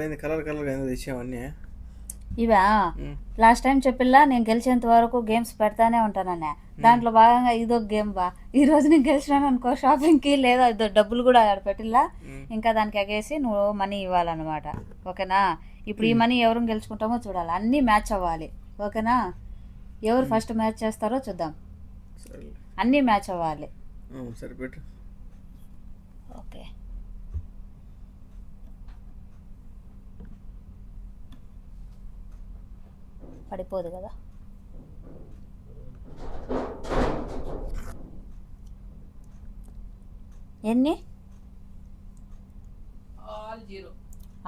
పోయింది colour colour తెచ్చామన్నీ. ఇవా last time చెప్పిల్లా నేను గెలిచేంత వరకు గేమ్స్ పెడతానే ఉంటానన్న. దాంట్లో భాగంగా ఇదొక గేమ్ బా. ఈ రోజు నేను గెలిచినాను అనుకో షాపింగ్కి, లేదా ఇదో డబ్బులు కూడా ఆడ పెట్టిల్లా. ఇంకా దానికి ఎగేసి నువ్వు మనీ ఇవ్వాలన్నమాట. ఓకేనా? ఇప్పుడు ఈ మనీ ఎవరు గెలుచుకుంటామో చూడాలి, అన్నీ మ్యాచ్ అవ్వాలి. ఓకేనా? ఎవరు ఫస్ట్ మ్యాచ్ చేస్తారో చూద్దాం. అన్నీ మ్యాచ్ అవ్వాలి. సరిపెట్టు. ఓకే, పడిపోదు కదా. ఎన్ని?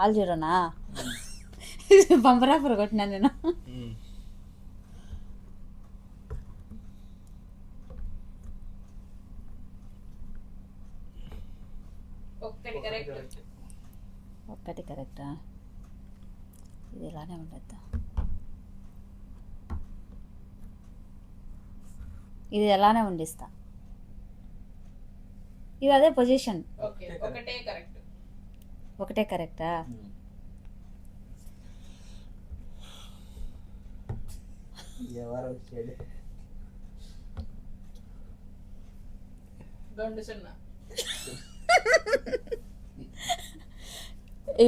ఆల్ జీరోనా? బంపరాఫర్ కొట్టినా నేను. ఒక్కటి కరెక్టా? ఇది ఇలానే ఉండద్దా? ఇది ఎలానే ఉండిస్తా. ఇది అదే పొజిషన్. ఒకటే కరెక్టా?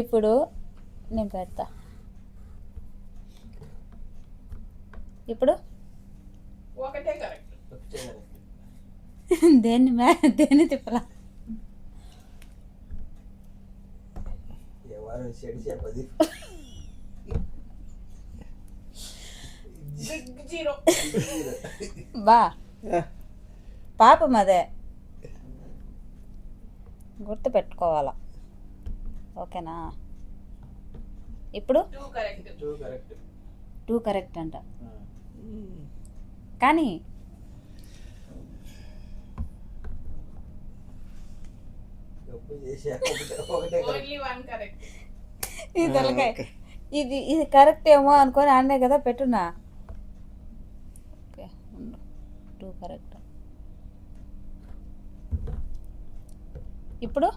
ఇప్పుడు నేను పెడతా. ఇప్పుడు దేన్ని తిప్పలా? బా పాపం అదే గుర్తు పెట్టుకోవాలా. ఓకేనా? ఇప్పుడు 2 కరెక్ట్ అంట. కానీ ఇది ఇది కరెక్ట్ ఏమో అనుకొని అన్నే కదా పెట్టున్నా. Okay, 2 correct. ఇప్పుడు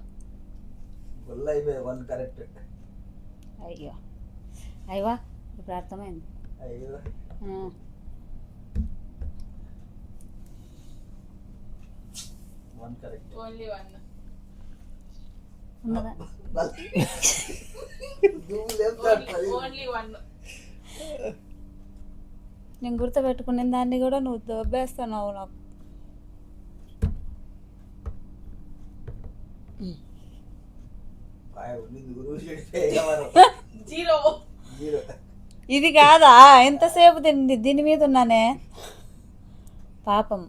అయ్యో అయ్యవా, ఇప్పుడు అర్థమైంది. ఉన్నదా? నేను గుర్తు పెట్టుకునే దాన్ని కూడా నువ్వు దొబ్బేస్తున్నావు నాకు. ఇది కాదా? ఎంతసేపు దీని మీద ఉన్నానే. పాపం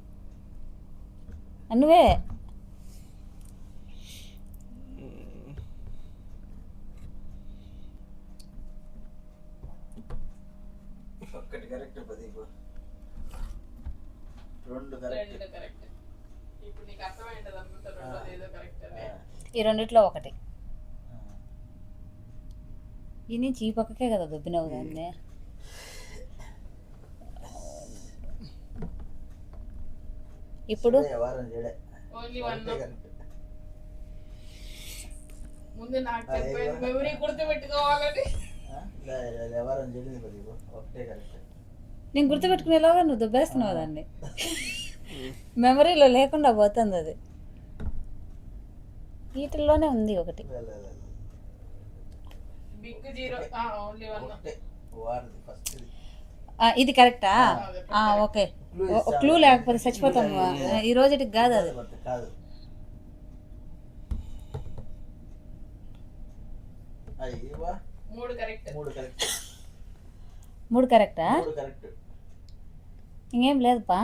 నువ్వే. ఈ రెండిట్లో ఒకటి. ఈ నుంచి ఈ పక్కకే కదా దుబ్బినవు దాన్ని. ఇప్పుడు నేను గుర్తుపెట్టుకునేలాగా నువ్వు దుబ్బేస్తున్నావు దాన్ని. మెమరీలో లేకుండా పోతుంది అది. వీటిల్లోనే ఉంది ఒకటి. ఇది కరెక్టా? ఓకే, క్లూ లేకపోతే చచ్చిపోతాము ఈ రోజుకి. కాదు అది. మూడు కరెక్టా? ఇంకేం లేదుపా.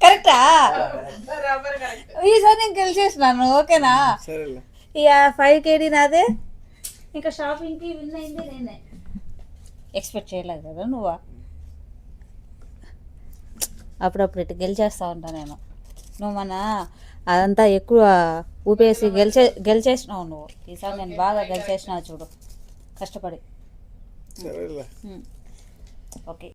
కరెక్టా? ఈసారి నేను గెలిచేసినాను. ఓకేనా? ఇక 5 KD నాదే. ఇంకా షాపింగ్కి విన్ అయింది నేనే. ఎక్స్పెక్ట్ చేయలేదు కదా నువ్వు. అప్పుడప్పుడు ఇటు గెలిచేస్తూ ఉంటా నేను. నువ్వు మన అదంతా ఎక్కువ ఊపేసి గెలిచేసినావు నువ్వు. ఈసారి నేను బాగా గెలిచేసినావు చూడు, కష్టపడి. ఓకే.